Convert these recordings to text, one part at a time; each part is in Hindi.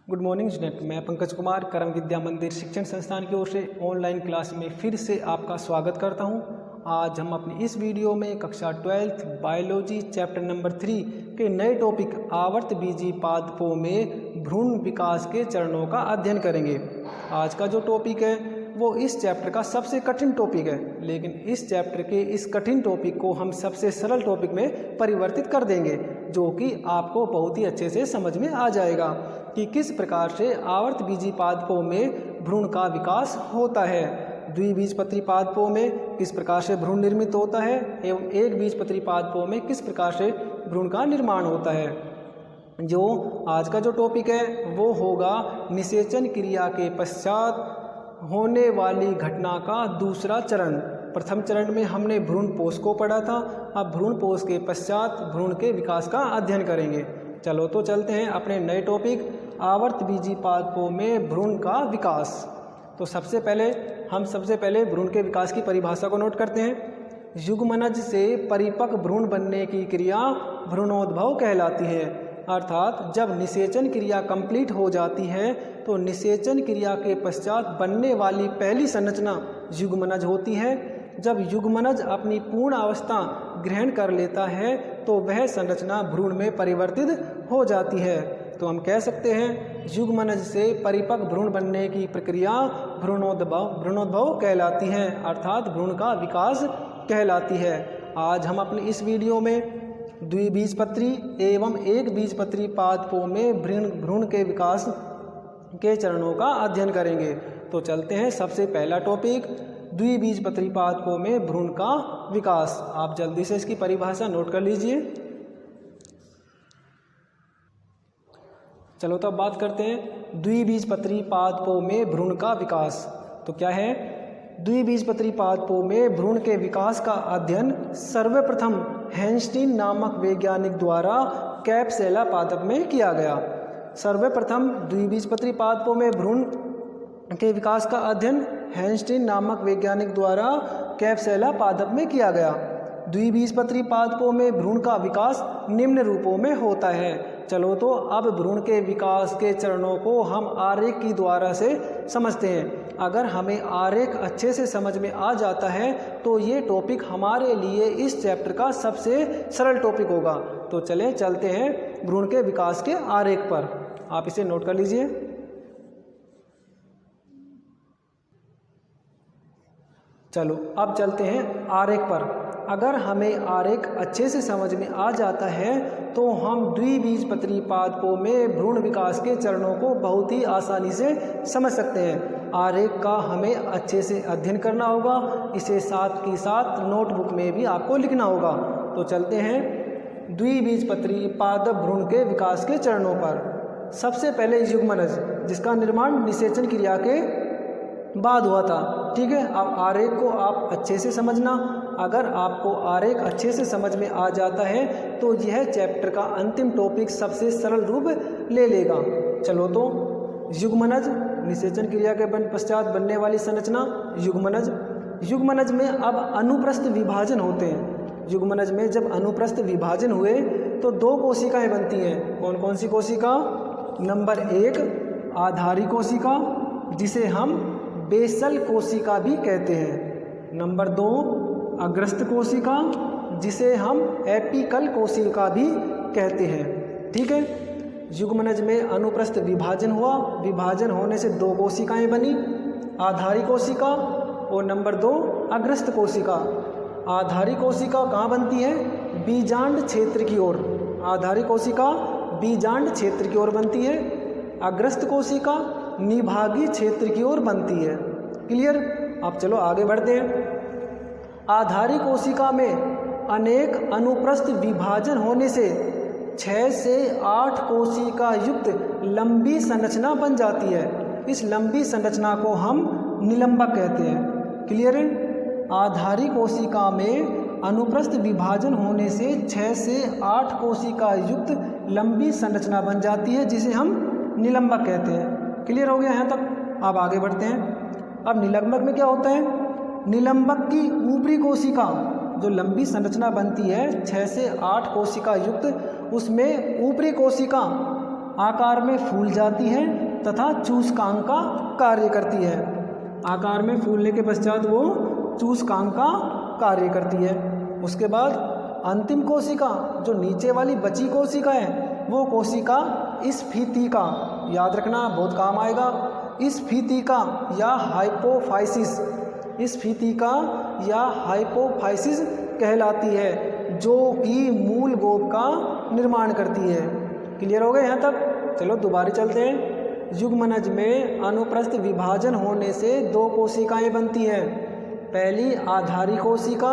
गुड मॉर्निंग स्टूडेंट, मैं पंकज कुमार करम विद्या मंदिर शिक्षण संस्थान की ओर से ऑनलाइन क्लास में फिर से आपका स्वागत करता हूं। आज हम अपनी इस वीडियो में कक्षा 12th बायोलॉजी चैप्टर नंबर 3 के नए टॉपिक आवर्त बीजी पादपों में भ्रूण विकास के चरणों का अध्ययन करेंगे। आज का जो टॉपिक है वो इस चैप्टर का सबसे कठिन टॉपिक है, लेकिन इस चैप्टर के इस कठिन टॉपिक को हम सबसे सरल टॉपिक में परिवर्तित कर देंगे, जो कि आपको बहुत ही अच्छे से समझ में आ जाएगा कि किस प्रकार से आवर्त बीजी पादपों में भ्रूण का विकास होता है, द्विबीजपत्री पादपों में किस प्रकार से भ्रूण निर्मित होता है एवं एक बीजपत्री पादपों में किस प्रकार से भ्रूण का निर्माण होता है। जो आज का जो टॉपिक है वो होगा निषेचन क्रिया के पश्चात होने वाली घटना का दूसरा चरण। प्रथम चरण में हमने भ्रूण पोष को पढ़ा था, अब भ्रूण पोष के पश्चात भ्रूण के विकास का अध्ययन करेंगे। चलो तो चलते हैं अपने नए टॉपिक आवर्त बीजी पादपों में भ्रूण का विकास। तो सबसे पहले भ्रूण के विकास की परिभाषा को नोट करते हैं। युग्मनज से परिपक्व भ्रूण बनने की क्रिया भ्रूणोद्भव कहलाती है, अर्थात जब निषेचन क्रिया कंप्लीट हो जाती है तो निषेचन क्रिया के पश्चात बनने वाली पहली संरचना युग्मनज होती है। जब युग्मनज अपनी पूर्ण अवस्था ग्रहण कर लेता है तो वह संरचना भ्रूण में परिवर्तित हो जाती है। तो हम कह सकते हैं युग्मनज से परिपक्व भ्रूण बनने की प्रक्रिया भ्रूणोद्भव कहलाती है, अर्थात भ्रूण का विकास कहलाती है। आज हम अपनी इस वीडियो में द्विबीजपत्री एवं एक बीजपत्री पादपों में भ्रूण के विकास के चरणों का अध्ययन करेंगे। तो चलते हैं सबसे पहला टॉपिक द्विबीजपत्री पादपों में भ्रूण का विकास। आप जल्दी से इसकी परिभाषा नोट कर लीजिए। चलो तो अब बात करते हैं द्विबीजपत्री पादपों में भ्रूण का विकास। तो क्या है? द्विबीजपत्री पादपों में भ्रूण के विकास का अध्ययन सर्वप्रथम हेन्स्टीन नामक वैज्ञानिक द्वारा कैप्सेला पादप में किया गया। सर्वप्रथम द्विबीजपत्री पादपों में भ्रूण के विकास का अध्ययन हेन्स्टीन नामक वैज्ञानिक द्वारा कैप्सेला पादप में किया गया। द्विबीजपत्री पादपों में भ्रूण का विकास निम्न रूपों में होता है। चलो तो अब भ्रूण के विकास के चरणों को हम आरेख की द्वारा से समझते हैं। अगर हमें आरेख अच्छे से समझ में आ जाता है तो ये टॉपिक हमारे लिए इस चैप्टर का सबसे सरल टॉपिक होगा। तो चलते हैं भ्रूण के विकास के आरेख पर। आप इसे नोट कर लीजिए। चलो अब चलते हैं आरेख पर। अगर हमें आरेख अच्छे से समझ में आ जाता है तो हम द्विबीजपत्री पादपों में भ्रूण विकास के चरणों को बहुत ही आसानी से समझ सकते हैं। आरेख का हमें अच्छे से अध्ययन करना होगा, इसे साथ ही साथ नोटबुक में भी आपको लिखना होगा। तो चलते हैं द्विबीजपत्री पादप भ्रूण के विकास के चरणों पर। सबसे पहले युग्मनज, जिसका निर्माण निषेचन क्रिया के बाद हुआ था। ठीक है, अब आरेख को आप अच्छे से समझना। अगर आपको आरेख अच्छे से समझ में आ जाता है तो यह चैप्टर का अंतिम टॉपिक सबसे सरल रूप ले लेगा। चलो तो युग्मनज, निषेचन क्रिया के पश्चात बनने वाली संरचना युग्मनज में अब अनुप्रस्थ विभाजन होते हैं। युग्मनज में जब अनुप्रस्थ विभाजन हुए तो दो कोशिकाएं बनती हैं। कौन कौन सी कोशिका? नंबर 1 आधारी कोशिका, जिसे हम बेसल कोशिका भी कहते हैं। नंबर 2 अग्रस्त कोशिका, जिसे हम एपिकल कोशिका भी कहते हैं। ठीक है, युग्मनज में अनुप्रस्थ विभाजन हुआ। विभाजन होने से दो कोशिकाएं बनी, आधारी कोशिका और नंबर 2 अग्रस्त कोशिका। आधारी कोशिका कहाँ बनती है? बीजांड क्षेत्र की ओर। आधारी कोशिका बीजांड क्षेत्र की ओर बनती है। अग्रस्त कोशिका निभागी क्षेत्र की ओर बनती है। क्लियर? अब चलो आगे बढ़ते हैं। आधारी कोशिका में अनेक अनुप्रस्थ विभाजन होने से 6 से 8 कोशिका युक्त लंबी संरचना बन जाती है। इस लंबी संरचना को हम निलंबक कहते हैं। क्लियर है? आधारी कोशिका में अनुप्रस्थ विभाजन होने से 6 से 8 कोशिका युक्त लंबी संरचना बन जाती है, जिसे हम निलंबक कहते हैं। क्लियर हो गया यहाँ तक? अब आगे बढ़ते हैं। अब निलंबक में क्या होता है? निलंबक की ऊपरी कोशिका, जो लंबी संरचना बनती है 6 से 8 कोशिका युक्त, उसमें ऊपरी कोशिका आकार में फूल जाती है तथा सूचकांक का कार्य करती है। आकार में फूलने के पश्चात वो सूचकांक का कार्य करती है। उसके बाद अंतिम कोशिका, जो नीचे वाली बची कोशिका है, वो कोशिका स्फीतिका, याद रखना बहुत काम आएगा, स्फीतिका या हाइपोफाइसिस, स्फीतिका या हाइपोफाइसिस कहलाती है, जो कि मूल गोप का निर्माण करती है। क्लियर हो गए यहाँ तक? चलो दोबारा चलते हैं। युग्मनज में अनुप्रस्थ विभाजन होने से दो कोशिकाएं बनती हैं। पहली आधारी कोशिका,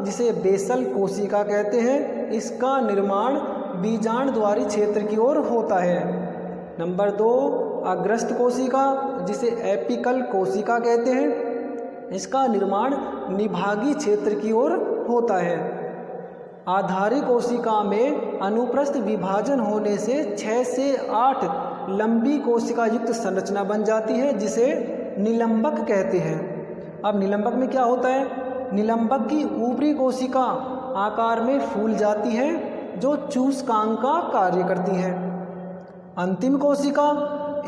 जिसे बेसल कोशिका कहते हैं, इसका निर्माण बीजांडद्वारी क्षेत्र की ओर होता है। नंबर 2 अग्रस्त कोशिका, जिसे एपिकल कोशिका कहते हैं, इसका निर्माण निभागी क्षेत्र की ओर होता है। आधारी कोशिका में अनुप्रस्थ विभाजन होने से 6 से 8 लंबी कोशिका युक्त संरचना बन जाती है, जिसे निलंबक कहते हैं। अब निलंबक में क्या होता है? निलंबक की ऊपरी कोशिका आकार में फूल जाती है, जो सूचकांक का कार्य करती है। अंतिम कोशिका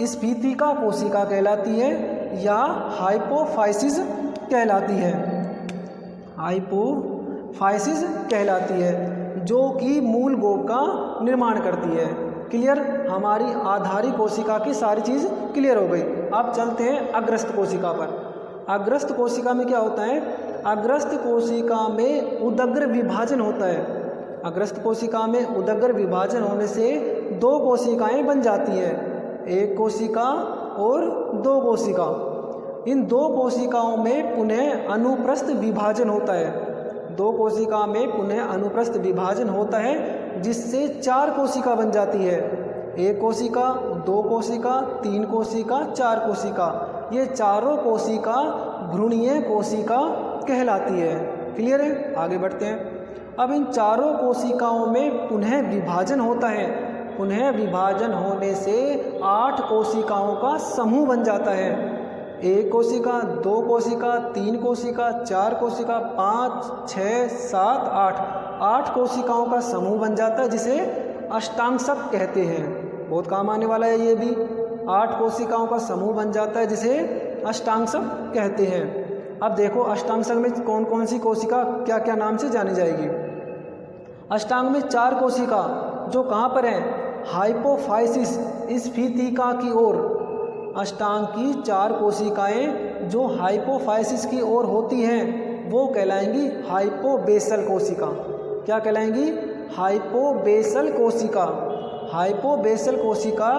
स्फीतिका कोशिका कहलाती है या हाइपोफाइसिस कहलाती है। हाइपोफाइसिस कहलाती है, जो कि मूल गोप का निर्माण करती है। क्लियर? हमारी आधारी कोशिका की सारी चीज़ क्लियर हो गई। अब चलते हैं अग्रस्त कोशिका पर। अग्रस्त कोशिका में क्या होता है? अग्रस्त कोशिका में उदग्र विभाजन होता है। अग्रस्त कोशिका में उदग्र विभाजन होने से दो कोशिकाएं बन जाती है, एक कोशिका और दो कोशिका। इन दो कोशिकाओं में पुनः अनुप्रस्थ विभाजन होता है। दो कोशिका में पुनः अनुप्रस्थ विभाजन होता है, जिससे 4 कोशिका बन जाती है। एक कोशिका, 2 कोशिका, 3 कोशिका, 4 कोशिका। ये चारों कोशिका भ्रूणीय कोशिका कहलाती है। क्लियर है? आगे बढ़ते हैं। अब इन चारों कोशिकाओं में पुनः विभाजन होता है। पुनः विभाजन होने से 8 कोशिकाओं का समूह बन जाता है। एक कोशिका, 2 कोशिका, 3 कोशिका, 4 कोशिका, 5, 6, 7, 8 कोशिकाओं का समूह बन जाता है, जिसे अष्टांगशक कहते हैं। बहुत काम आने वाला है ये भी। 8 कोशिकाओं का समूह बन जाता है, जिसे अष्टांगशक कहते हैं। अब देखो अष्टांगशक में कौन कौन सी कोशिका क्या क्या नाम से जानी जाएगी। अष्टांग में 4 कोशिका, जो कहाँ पर हैं? हाइपोफाइसिस स्फीतिका की ओर। अष्टांग की 4 कोशिकाएं जो हाइपोफाइसिस की ओर होती हैं, वो कहलाएंगी हाइपोबेसल कोशिका। क्या कहलाएंगी? हाइपोबेसल कोशिका। हाइपोबेसल कोशिका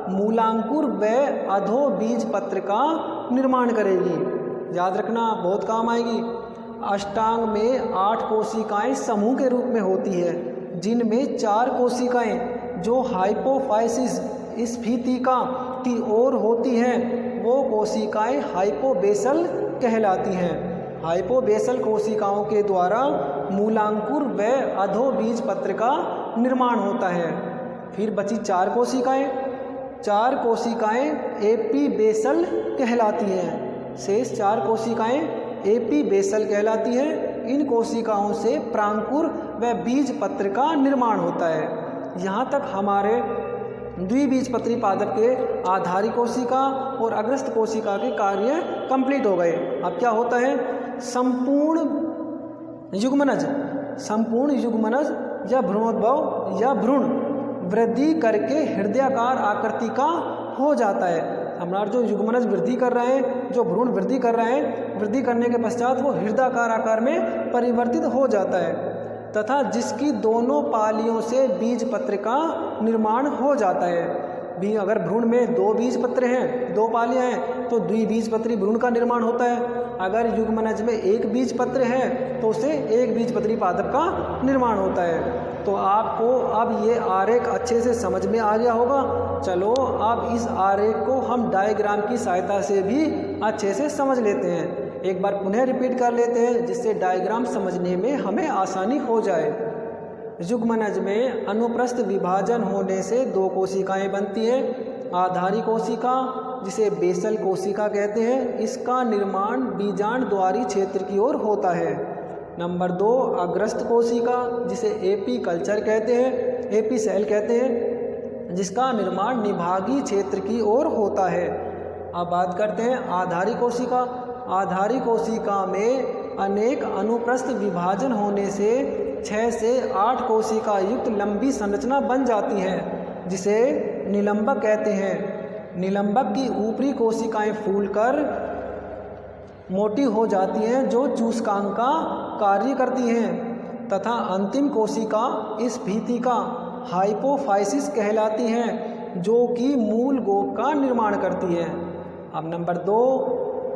मूलांकुर व अधोबीज पत्र का निर्माण करेगी। याद रखना, बहुत काम आएगी। अष्टांग में 8 कोशिकाएं समूह के रूप में होती है, जिनमें 4 कोशिकाएं जो हाइपोफाइसिस स्फीतिका की ओर होती हैं, वो कोशिकाएं हाइपोबेसल कहलाती हैं। हाइपोबेसल कोशिकाओं के द्वारा मूलांकुर व अधोबीज पत्र का निर्माण होता है। फिर बची 4 कोशिकाएं। 4 कोशिकाएं एपीबेसल कहलाती हैं। शेष 4 कोशिकाएं एपीबेसल कहलाती हैं। इन कोशिकाओं से प्रांकुर व बीज पत्र का निर्माण होता है। यहाँ तक हमारे द्विबीजपत्री पादप के आधारी कोशिका और अग्रस्त कोशिका के कार्य कंप्लीट हो गए। अब क्या होता है? संपूर्ण युग्मनज या भ्रूणोद्भव या भ्रूण वृद्धि करके हृदयाकार आकृति का हो जाता है। हमारा जो युग्मनज वृद्धि कर रहे हैं, जो भ्रूण वृद्धि कर रहे हैं, वृद्धि करने के पश्चात वो हृदयाकार आकार में परिवर्तित हो जाता है, तथा जिसकी दोनों पालियों से बीज पत्र का निर्माण हो जाता है। भी अगर भ्रूण में 2 बीज पत्र हैं, 2 पालियां हैं, तो द्विबीजपत्री भ्रूण का निर्माण होता है। अगर युग्मनज में 1 बीज पत्र है, तो उसे 1 बीजपत्री पादप का निर्माण होता है। तो आपको अब ये आरेख अच्छे से समझ में आ गया होगा। चलो अब इस आरेख को हम डायग्राम की सहायता से भी अच्छे से समझ लेते हैं। एक बार पुनः रिपीट कर लेते हैं, जिससे डायग्राम समझने में हमें आसानी हो जाए। युग्मनज में अनुप्रस्थ विभाजन होने से 2 कोशिकाएं बनती हैं। आधारी कोशिका, जिसे बेसल कोशिका कहते हैं, इसका निर्माण बीजांडद्वारी क्षेत्र की ओर होता है। नंबर 2 अग्रस्त कोशिका, जिसे एपी कल्चर कहते हैं, एपी सेल कहते हैं, जिसका निर्माण निभागीय क्षेत्र की ओर होता है। अब बात करते हैं आधारी कोशिका। आधारी कोशिका में अनेक अनुप्रस्थ विभाजन होने से 6 से 8 कोशिका युक्त लंबी संरचना बन जाती है, जिसे निलंबक कहते हैं। निलंबक की ऊपरी कोशिकाएं फूलकर मोटी हो जाती हैं, जो सूचकांक का कार्य करती हैं, तथा अंतिम कोशिका इस भित्ति का हाइपोफाइसिस कहलाती हैं, जो कि मूल गोप का निर्माण करती है। अब नंबर 2,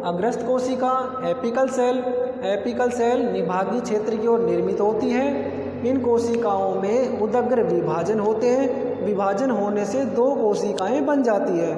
अग्रस्थ कोशिका, एपिकल सेल। एपिकल सेल निभागीय क्षेत्र की ओर निर्मित होती है। इन कोशिकाओं में उदग्र विभाजन होते हैं। विभाजन होने से 2 कोशिकाएं बन जाती है।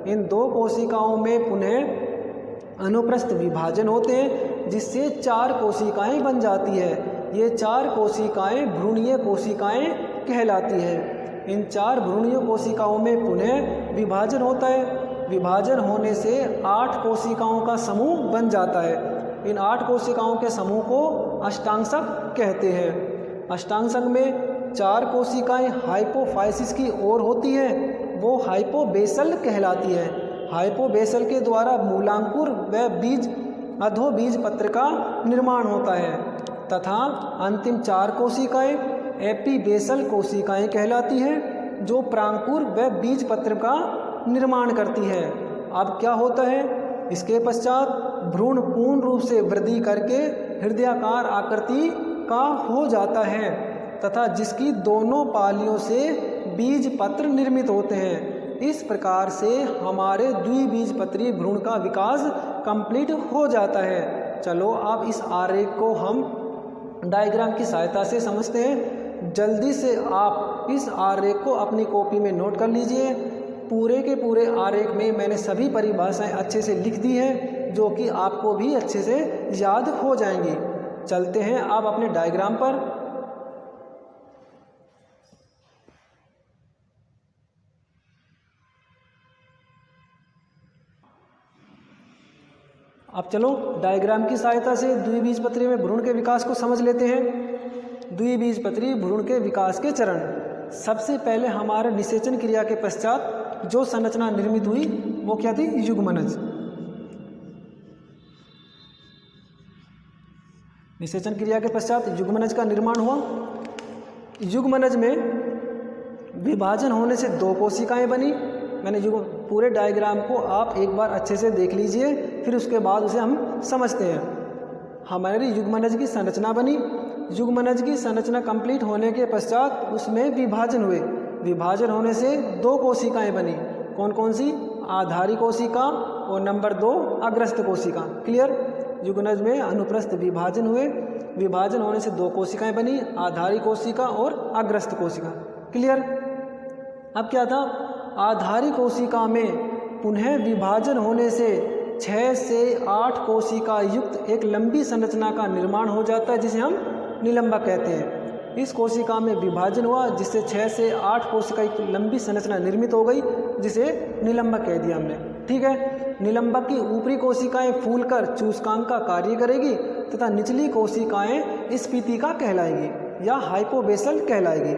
इन 2 कोशिकाओं में पुनः अनुप्रस्थ विभाजन होते हैं, जिससे 4 कोशिकाएं बन जाती है। ये 4 कोशिकाएं भ्रूणीय कोशिकाएं कहलाती है। इन 4 भ्रूणीय कोशिकाओं में पुनः विभाजन होता है। विभाजन होने से 8 कोशिकाओं का समूह बन जाता है। इन 8 कोशिकाओं के समूह को अष्टांगसक कहते हैं। अष्टांगसक में 4 कोशिकाएं हाइपोफाइसिस की ओर होती हैं, वो हाइपोबेसल कहलाती है। हाइपोबेसल के द्वारा मूलांकुर व बीज अधोबीज पत्र का निर्माण होता है, तथा अंतिम 4 कोशिकाएं एपीबेसल कोशिकाएं कहलाती हैं, जो प्रांकुर व बीज पत्र का निर्माण करती है। अब क्या होता है, इसके पश्चात भ्रूण पूर्ण रूप से वृद्धि करके हृदयाकार आकृति का हो जाता है, तथा जिसकी दोनों पालियों से बीज पत्र निर्मित होते हैं। इस प्रकार से हमारे द्विबीजपत्री भ्रूण का विकास कंप्लीट हो जाता है। चलो अब इस आरेख को हम डायग्राम की सहायता से समझते हैं। जल्दी से आप इस आरेख को अपनी कॉपी में नोट कर लीजिए। पूरे के पूरे आरेख में मैंने सभी परिभाषाएं अच्छे से लिख दी हैं, जो कि आपको भी अच्छे से याद हो जाएंगी। चलते हैं अब अपने डायग्राम पर। अब चलो डायग्राम की सहायता से द्विबीजपत्री में भ्रूण के विकास को समझ लेते हैं। द्विबीजपत्री भ्रूण के विकास के चरण। सबसे पहले हमारे निषेचन क्रिया के पश्चात जो संरचना निर्मित हुई वो क्या थी, युग्मनज। निषेचन क्रिया के पश्चात युग्मनज का निर्माण हुआ। युग्मनज में विभाजन होने से 2 कोशिकाएं बनी। मैंने पूरे डायग्राम को आप एक बार अच्छे से देख लीजिए, फिर उसके बाद उसे हम समझते हैं। हमारी युग्मनज की संरचना बनी। युग्मनज की संरचना कंप्लीट होने के पश्चात उसमें विभाजन हुए। विभाजन होने से 2 कोशिकाएं बनी। कौन कौन सी, आधारी कोशिका और नंबर 2 अग्रस्थ कोशिका। क्लियर। युग्मनज में अनुप्रस्थ विभाजन हुए। विभाजन होने से 2 कोशिकाएं बनी, आधारी कोशिका और अग्रस्थ कोशिका। क्लियर। अब क्या था, आधारी कोशिका में पुनः विभाजन होने से 6 से 8 कोशिका युक्त एक लंबी संरचना का निर्माण हो जाता है, जिसे हम निलंबक कहते हैं। इस कोशिका में विभाजन हुआ, जिससे 6 से 8 कोशिका की लंबी संरचना निर्मित हो गई, जिसे निलंबक कह दिया हमने। ठीक है। निलंबक की ऊपरी कोशिकाएं फूलकर सूचकांक का कार्य करेगी, तथा निचली कोशिकाएं स्फीतिका कहलाएगी या हाइपोबेसल कहलाएगी।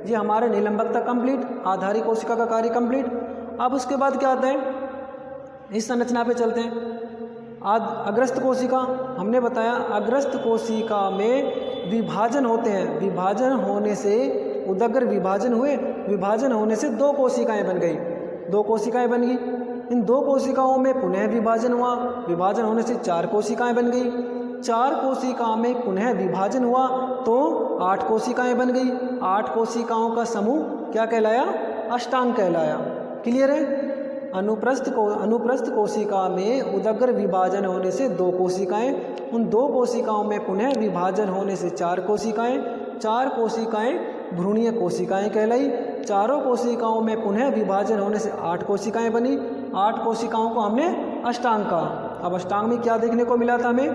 ये हमारे निलंबक तक कंप्लीट, आधारी कोशिका का कार्य कंप्लीट। अब उसके बाद क्या आता है, इस संरचना पे चलते हैं। अग्रस्थ कोशिका, हमने बताया अग्रस्थ कोशिका में विभाजन होते हैं। विभाजन होने से उदग्र विभाजन हुए। विभाजन होने से 2 कोशिकाएं बन गई। 2 कोशिकाएं बन गई। इन 2 कोशिकाओं में पुनः विभाजन हुआ। विभाजन होने से 4 कोशिकाएं बन गई। 4 कोशिकाओं में पुनः विभाजन हुआ तो 8 कोशिकाएं बन गई। 8 कोशिकाओं का समूह क्या कहलाया, अष्टांग कहलाया। क्लियर है। अनुप्रस्थ कोशिका में उदग्र विभाजन होने से 2 कोशिकाएं, उन 2 कोशिकाओं में पुनः विभाजन होने से 4 कोशिकाएं, 4 कोशिकाएं भ्रूणीय कोशिकाएं कहलाई। 4 कोशिकाओं में पुनः विभाजन होने से 8 कोशिकाएं बनी। 8 कोशिकाओं को हमने अष्टांग कहा। अब अष्टांग में क्या देखने को मिला था हमें,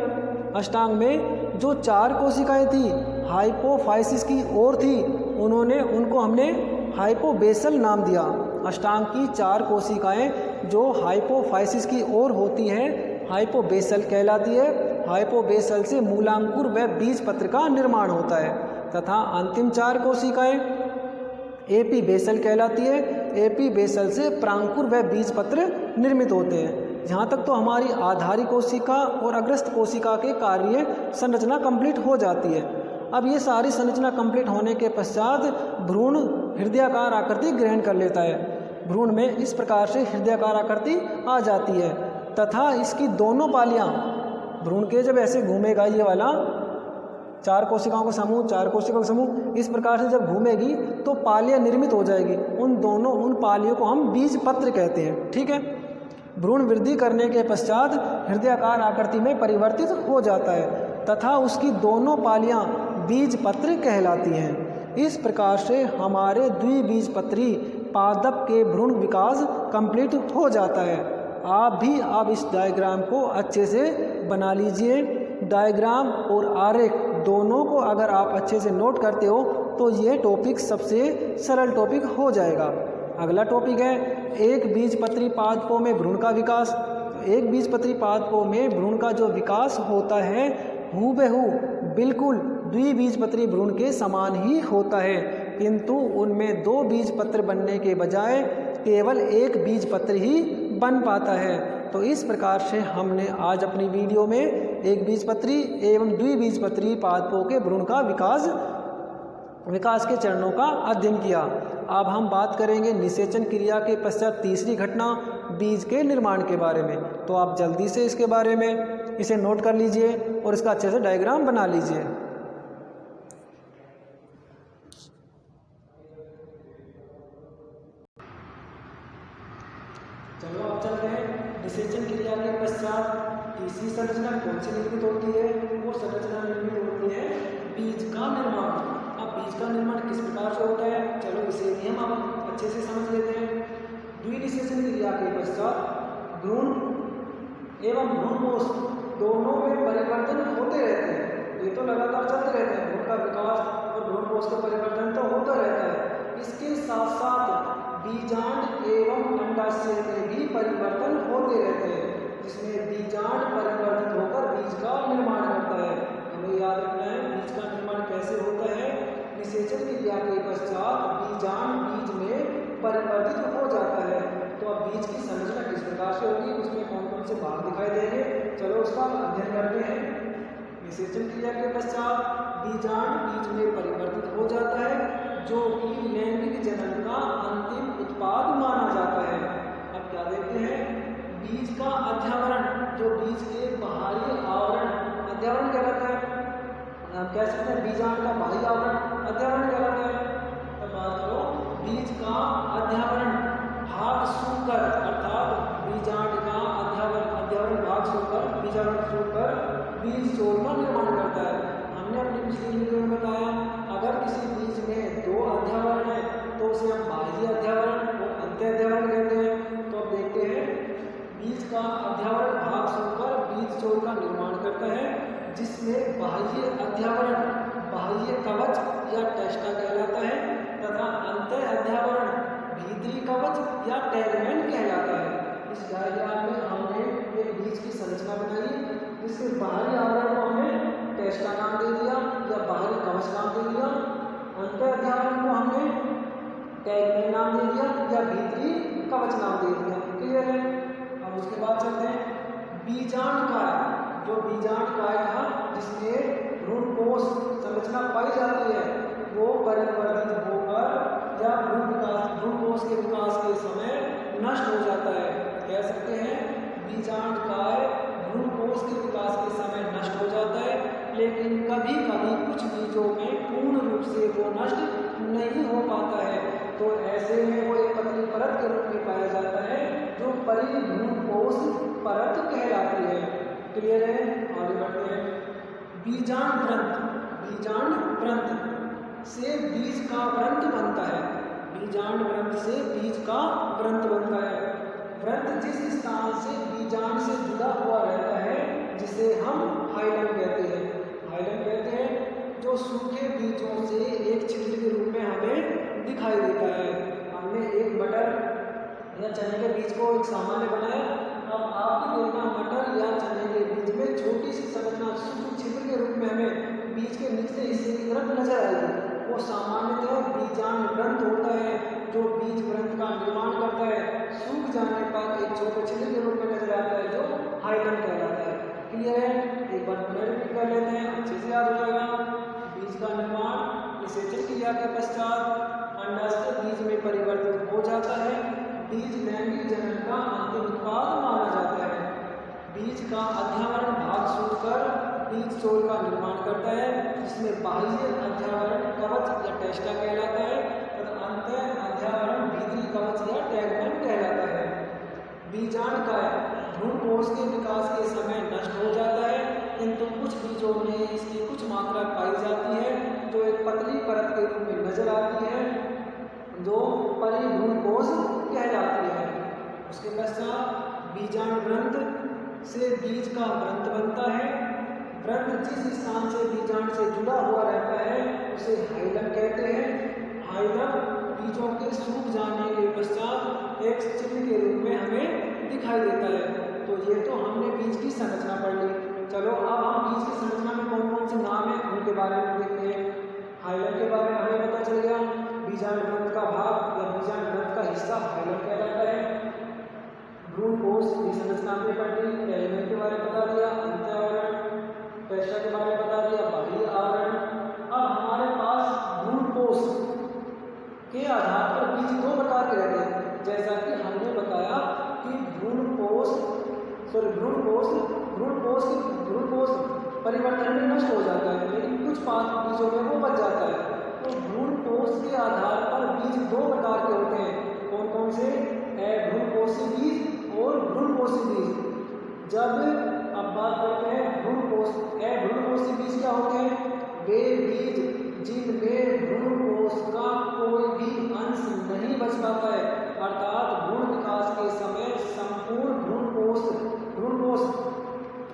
अष्टांग में जो 4 कोशिकाएं थी हाइपोफाइसिस की ओर थी, उनको हमने हाइपोबेसल नाम दिया। अष्टांग की 4 कोशिकाएं जो हाइपोफाइसिस की ओर होती हैं हाइपोबेसल कहलाती है। हाइपोबेसल से मूलांकुर व बीज पत्र का निर्माण होता है, तथा अंतिम 4 कोशिकाएं एपीबेसल कहलाती है। एपी बेसल से प्रांकुर व बीज पत्र निर्मित होते हैं। यहाँ तक तो हमारी आधारी कोशिका और अग्रस्त कोशिका के कार्य संरचना कंप्लीट हो जाती है। अब ये सारी संरचना कंप्लीट होने के पश्चात भ्रूण हृदयाकार आकृति ग्रहण कर लेता है। भ्रूण में इस प्रकार से हृदयाकार आकृति आ जाती है तथा इसकी दोनों पालियाँ भ्रूण के जब ऐसे घूमेगा ये वाला 4 कोशिकाओं का समूह 4 कोशिकाओं का समूह इस प्रकार से जब घूमेगी तो पालियाँ निर्मित हो जाएगी। उन पालियों को हम बीज पत्र कहते हैं। ठीक है। भ्रूण वृद्धि करने के पश्चात हृदयाकार आकृति में परिवर्तित हो जाता है तथा उसकी दोनों पालियाँ बीज पत्र कहलाती हैं। इस प्रकार से हमारे द्विबीजपत्री पादप के भ्रूण विकास कंप्लीट हो जाता है। आप भी अब इस डायग्राम को अच्छे से बना लीजिए। डायग्राम और आरेख दोनों को अगर आप अच्छे से नोट करते हो तो ये टॉपिक सबसे सरल टॉपिक हो जाएगा। अगला टॉपिक है एक बीजपत्री पादपों में भ्रूण का विकास। एक बीजपत्री पादपों में भ्रूण का जो विकास होता है हूबहू बिल्कुल द्विबीजपत्री भ्रूण के समान ही होता है, किंतु उनमें 2 बीजपत्र बनने के बजाय केवल एक बीजपत्र ही बन पाता है। तो इस प्रकार से हमने आज अपनी वीडियो में एक बीजपत्री एवं द्विबीजपत्री पादपों के भ्रूण का विकास के चरणों का अध्ययन किया। अब हम बात करेंगे निषेचन क्रिया के पश्चात तीसरी घटना बीज के निर्माण के बारे में। तो आप जल्दी से इसके बारे में इसे नोट कर लीजिए और इसका अच्छे से डायग्राम बना लीजिए। चलो अब चलते हैं निषेचन क्रिया के पश्चात तीसरी संरचना कौन सी निर्मित होती है। वो संरचना निर्मित होती है बीज का निर्माण। अब बीज का निर्माण किस प्रकार से होता है, चलो इसे भी हम अच्छे से समझ लेते हैं। द्विनिषेचन क्रिया के पश्चात भ्रूण एवं भ्रूणकोश दोनों में परिवर्तन होते रहते हैं। ये तो लगातार चलते रहते हैं। भ्रूण का विकास और भ्रूणकोश का परिवर्तन तो होता रहता है। इसके साथ साथ बीजांड एवं अंडाशय में भी परिवर्तन होते रहते हैं, जिसमें बीजांड परिवर्तित होकर बीज का निर्माण करता है। हमें याद रखना है बीज का निर्माण कैसे होता है। निषेचन क्रिया के पश्चात बीजांड बीज में परिवर्तित हो जाता है। तो अब बीज की संरचना किस प्रकार से होगी, उसमें कौन कौन से भाग दिखाई देंगे, चलो उसका अध्ययन करते हैं। निषेचन क्रिया के पश्चात बीजांड बीज में परिवर्तित हो जाता है, जो कि लैंगिक जनन का अंतिम उत्पाद माना जाता है। अब क्या देखते हैं, बीज का अध्यावरण, जो बीज के बाहरी आवरण अध्यावरण कहलाता है। आप कह सकते हैं बीजांड का बाहरी आवरण अध्यावरण कहलाता है। तो बात करो बीज का अध्यावरण भाग सूकर अर्थात बीजांड का अध्यावरण भाग सूकर बीजांड सूकर बीज जोड़ का निर्माण करता है। हमने अपनी पिछली वीडियो में बताया अगर किसी बीज में 2 अध्यावरण है तो उसे हम बाह्य अध्यावरण और अंत्य अध्यावरण कहते हैं। तो अब देखते हैं बीज का अध्यावरण भाग सूकर बीज जोड़ का निर्माण करता है, जिसमें बाह्य अध्यावरण बाह्य कवच या टेस्टा कहलाता है तथा अंत्य अध्यावरण भीतरी कवच या टैगमैन कहलाता है। इस डायग्राम में हमने एक बीज की संरचना बनाई, जिसके बाहरी आवरण को हमने टेस्टा नाम दे दिया या बाहरी कवच नाम दे दिया, अंत्य अध्यावरण को हमने टैगमैन नाम दे दिया या भीतरी कवच नाम दे दिया। क्लियर है। अब उसके बाद चलते हैं बीजांड काय। जो बीजांड काय था जिसमें भ्रूणकोश संरचना पाई जाती है, वो परिवर्तित होकर या भ्रूणकोश के विकास के समय नष्ट हो जाता है। कह सकते हैं बीजांड काय भ्रूणकोश के विकास के समय नष्ट हो जाता है, लेकिन कभी कभी कुछ बीजों में पूर्ण रूप से वो नष्ट नहीं हो पाता है। तो ऐसे में वो एक पतली परत के रूप में पाया जाता है, जो परिभ्रूणकोश परत कहलाती है। क्लियर है। आगे बढ़ते हैं। बीजांड व्रंत से बीज का व्रंत बनता है। बीजांड व्रंत से बीज का व्रंत बनता है। व्रंत जिस स्थान से बीजांड से जुड़ा हुआ रहता है, जिसे हम हाइलम कहते हैं। हाइलम कहते हैं जो सूखे बीजों से एक छिद्र के रूप में हमें दिखाई देता है। हमने एक मटर या चने के बीज को एक सामान्य बनाया। अब आप भी देखना मटर या चने के बीज में छोटी सी संरचना सूक्ष्म छिद्र के रूप में हमें बीज के निचले हिस्से की तरफ नजर आएगी। वो सामान्यतः बीजांड व्रंत होता है। जो बीज ग्रंथ का निर्माण करता है, सूख जाने पर एक छोटे छिद्र के रूप में नजर आता है जो हाइलम कहलाता है। क्लियर है? एक बार पुनः रिपीट कर लेते हैं, अच्छे से याद हो जाएगा। बीज का निर्माण निषेचन क्रिया के पश्चात अंडाशय बीज में परिवर्तित हो जाता है। बीज लैंगिक जनन का अंतिम उत्पाद माना जाता है। बीज का अध्यावरण भाग सूखकर बीज चोल का निर्माण करता है, जिसमें बाह्य अध्यावरण कवच या टेस्टा कहलाता है तथा अंत अध्यावरण भीतरी कवच या टैगमन कहलाता है। बीजांडकाय भ्रूणकोश के विकास के समय नष्ट हो जाता है, किंतु कुछ बीजों में इसकी कुछ मात्रा पाई जाती है जो एक पतली परत के रूप में नजर आती है, जो परिभ्रूणकोश कहलाती है। उसके पश्चात बीजांड ग्रंथ से बीज का व्रंत बनता है। व्रंत जिस स्थान से बीजांड से जुड़ा हुआ रहता है उसे हाइलम कहते हैं। हाइलम बीजों के सूख जाने के पश्चात एक चिन्ह के रूप में हमें दिखाई देता है। तो ये तो हमने बीज की संरचना पढ़ ली। चलो अब हम बीज की संरचना में कौन कौन से नाम है उनके बारे में देखते हैं। हाइलम के बारे में हमें पता चल गया, बीजांड ग्रंथ का भाग या बीजांड ग्रंथ का हिस्सा हाइलम कहलाता है। भ्रूणकोश की संरचना में पढ़ ली, टैगमन के बारे में बता दिया, अंत्यावरण, टेस्टा के बारे में बता दिया, बाह्य आवरण। अब हमारे पास भ्रूणकोश के आधार पर बीज दो प्रकार के रहते हैं, जैसा कि हमने बताया कि भ्रूणकोश परिवर्तन में नष्ट हो जाता है, लेकिन कुछ बीजों में वो बच जाता है। तो भ्रूणकोश के आधार पर बीज दो प्रकार के होते हैं। कौन कौन से? अभ्रूणकोशी बीज और भ्रूणकोशी बीज। जब अब बात करते हैं अभ्रूणकोशी बीज क्या होते हैं? वे बीज जिनमें भ्रूणकोश का कोई भी अंश नहीं बच पाता है, अर्थात भ्रूण विकास के समय संपूर्ण भ्रूणकोश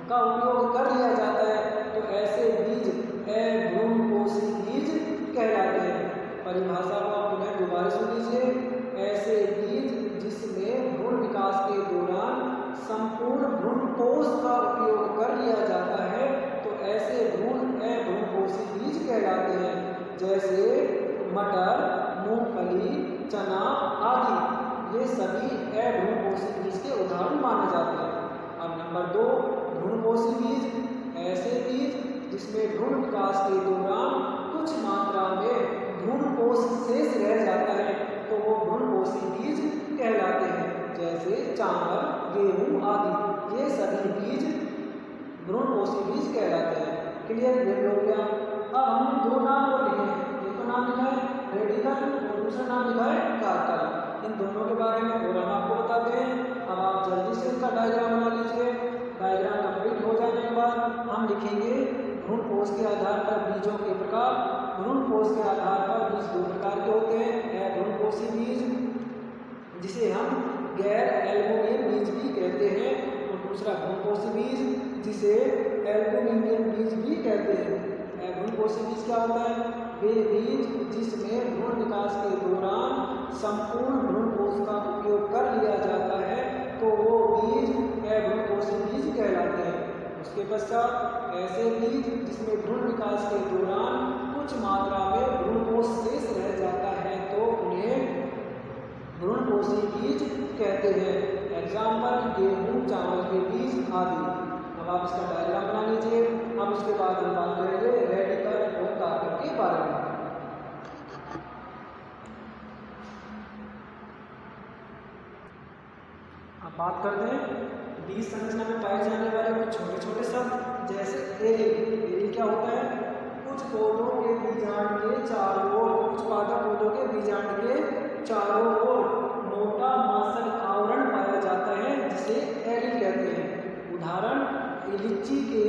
का उपयोग कर लिया जाता है, तो ऐसे बीज अभ्रूणकोशी बीज कहलाते हैं। परिभाषा को आप पुनः दोबारा सुन लीजिए। ऐसे बीज जिसमें भ्रूण विकास के दौरान संपूर्ण भ्रूणकोश का उपयोग कर लिया जाता है, तो ऐसे अभ्रूणकोशी बीज कहलाते हैं। जैसे मटर, मूंगफली, चना आदि, ये सभी अभ्रूणकोशी बीज के उदाहरण माने जाते हैं। अब नंबर 2, भ्रूणकोशी बीज। ऐसे बीज जिसमें भ्रूण विकास के दौरान कुछ मात्रा में भ्रूणकोश शेष रह जाता है, तो वो भ्रूणकोशी बीज कहलाते हैं। जैसे चावल, गेहूं आदि, ये सभी बीज भ्रूणकोशी बीज कहलाते हैं। क्लियर? ये हो गया। अब हमने दो नाम और लिखे हैं, एक तो नाम लिखा है रेडिकल और दूसरा नाम लिखा है कार्कल। इन दोनों के बारे में और हम आपको बताते हैं। अब आप जल्दी से इसका डायग्राम बना लीजिए। डायग्राम कंप्लीट हो जाने के बाद हम लिखेंगे भ्रूणकोश के आधार पर बीजों के प्रकार। भ्रूणकोश के आधार पर बीज दो प्रकार के होते हैं, अभ्रूणकोशी बीज जिसे हम गैर एल्बुमिन बीज भी कहते हैं, और दूसरा भ्रूणकोशी बीज जिसे एल्बुमिनियम बीज भी कहते हैं। अभ्रूणकोशी बीज क्या होता है? वे बीज जिसमें भ्रूण विकास के दौरान संपूर्ण भ्रूणकोश का उपयोग कर लिया जाता है, तो वो बीज अभ्रूणकोशी बीज कहलाते हैं। उसके पश्चात ऐसे बीज जिसमें भ्रूण विकास के दौरान कुछ मात्रा में भ्रूणकोश शेष रह जाता है, तो उन्हें भ्रूणकोशी बीज कहते हैं। एग्जाम्पल गेहूं, चावल के बीज आदि। अब आप इसका डायग्राम बना लीजिए। अब उसके बाद हम बात करेंगे रेडिकल और कार्कल के बारे में। अब बात करते हैं बीज संरचना में पाए जाने वाले कुछ छोटे छोटे शब्द, जैसे एरी क्या होता है? कुछ पौधों के बीजांड के चारों ओर, कुछ पादप पौधों के बीजांड के चारों ओर मोटा मांसल आवरण पाया जाता है, जिसे एरी कहते हैं। उदाहरण, लीची के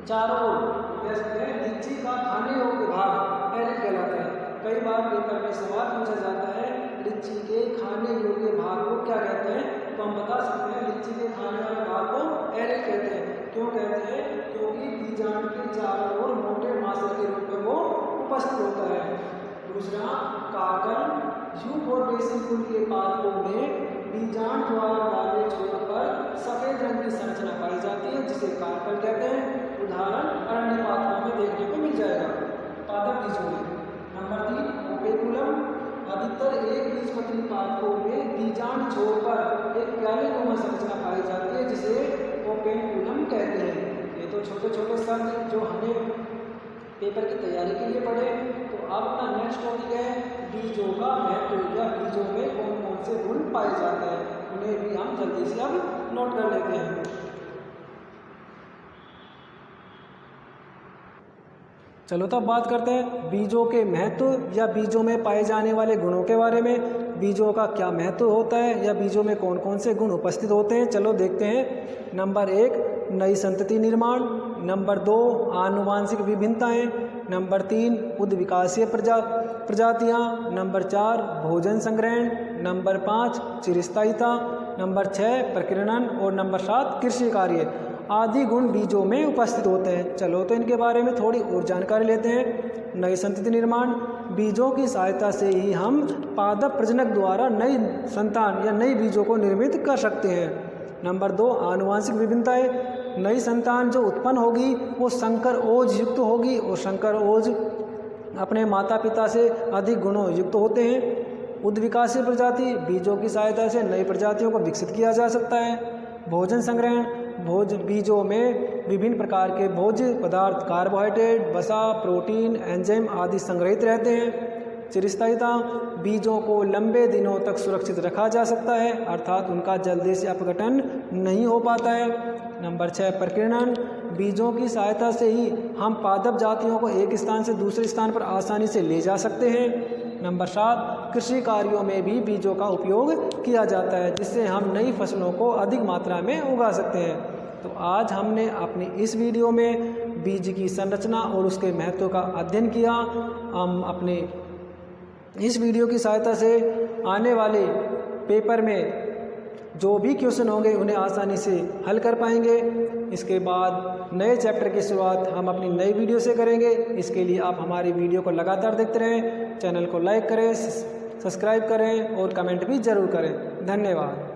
चारों ओर, लीची का खाने योग्य भाग एरी कहलाता है। कई बार पेपर में सवाल पूछा जाता है लीची के खाने योग्य भाग को क्या कहते हैं, तो हम बता सकते हैं लीची के खाने वाले भाग को एरी कहते हैं। क्यों कहते हैं? क्योंकि बीजांड के चारों ओर मोटे मांसल के रूप में वो उपस्थित होता है। दूसरा, कार्कल, यूफोर्बिएसी कुल के पादपों में बीजांड द्वार वाले छोर पर सफेद रंग की संरचना पाई जाती है, जिसे कार्कल कहते हैं। उदाहरण अरण्य पादपों में देखने को मिल जाएगा। छोर पर एक प्यालीनुमा संरचना पाई जाती है जिसे ओपेंडुलम कहते हैं। ये तो छोटे छोटे शब्द जो हमें पेपर की तैयारी के लिए पढ़े। तो अब अपना नेक्स्ट टॉपिक है बीजों का महत्व या बीजों में कौन कौन से गुण पाए जाते हैं, उन्हें भी हम जल्दी से अब नोट कर लेते हैं। चलो तो अब बात करते हैं बीजों के महत्व या बीजों में पाए जाने वाले गुणों के बारे में। बीजों का क्या महत्व होता है या बीजों में कौन कौन से गुण उपस्थित होते हैं, चलो देखते हैं। नंबर 1 नई संतति निर्माण, नंबर 2 आनुवांशिक विभिन्नताएं, नंबर 3 उद्विकासीय प्रजातियां, नंबर 4 भोजन संग्रहण, नंबर 5 चिरस्थायिता, नंबर 6 प्रकीर्णन और नंबर 7 कृषि कार्य आदि गुण बीजों में उपस्थित होते हैं। चलो तो इनके बारे में थोड़ी और जानकारी लेते हैं। नई संतति निर्माण, बीजों की सहायता से ही हम पादप प्रजनक द्वारा नई संतान या नई बीजों को निर्मित कर सकते हैं। नंबर 2 आनुवांशिक विभिन्नताएं, नई संतान जो उत्पन्न होगी वो संकर ओज युक्त होगी और संकर ओज अपने माता पिता से अधिक गुणों युक्त होते हैं। उद्विकासीय प्रजाति, बीजों की सहायता से नई प्रजातियों को विकसित किया जा सकता है। भोजन संग्रहण, बीजों में विभिन्न प्रकार के भोज्य पदार्थ कार्बोहाइड्रेट, वसा, प्रोटीन, एंजाइम आदि संग्रहित रहते हैं। चिरस्थायिता, बीजों को लंबे दिनों तक सुरक्षित रखा जा सकता है अर्थात उनका जल्दी से अपघटन नहीं हो पाता है। नंबर 6 प्रकीर्णन, बीजों की सहायता से ही हम पादप जातियों को एक स्थान से दूसरे स्थान पर आसानी से ले जा सकते हैं। नंबर 7 कृषि कार्यों में भी बीजों का उपयोग किया जाता है जिससे हम नई फसलों को अधिक मात्रा में उगा सकते हैं। तो आज हमने अपनी इस वीडियो में बीज की संरचना और उसके महत्व का अध्ययन किया। हम अपने इस वीडियो की सहायता से आने वाले पेपर में जो भी क्वेश्चन होंगे उन्हें आसानी से हल कर पाएंगे। इसके बाद नए चैप्टर की शुरुआत हम अपनी नई वीडियो से करेंगे। इसके लिए आप हमारी वीडियो को लगातार देखते रहें, चैनल को लाइक करें, सब्सक्राइब करें और कमेंट भी ज़रूर करें। धन्यवाद।